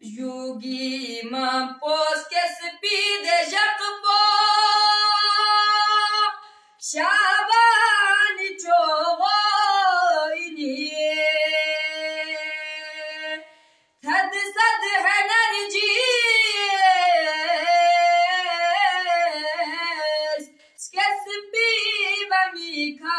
Yugi ma pos que se pide Jacobo Shabani choini Tad sad energy Skes piva mika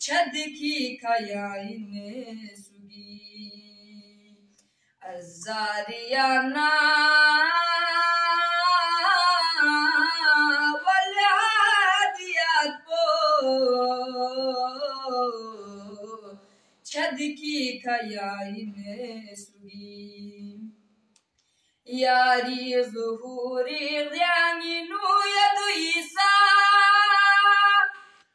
छद की खयाइन Swiggy अज़ारियाना वलादियात को छद की खयाइन Swiggy यारी ज़ुहूरी ज़यांगिनु यदु ईसा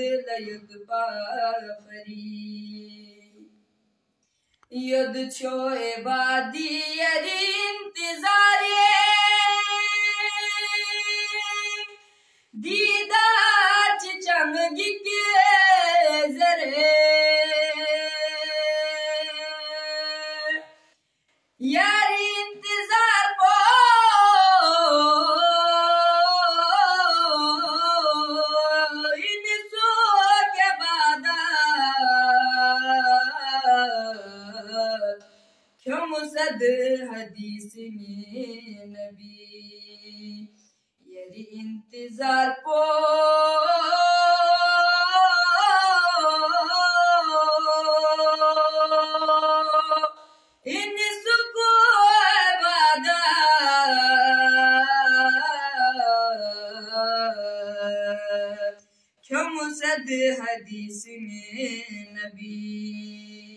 लयुद पाफरी युद छोए बादी यरी इंतजारे दीदार चंगी के जरे यारी इंतजार को इन सो के बाद क्यों मुसद हदीस में नबी यारी इंतजार को इन सुको वादा क्यों मुसद हदीस में नबी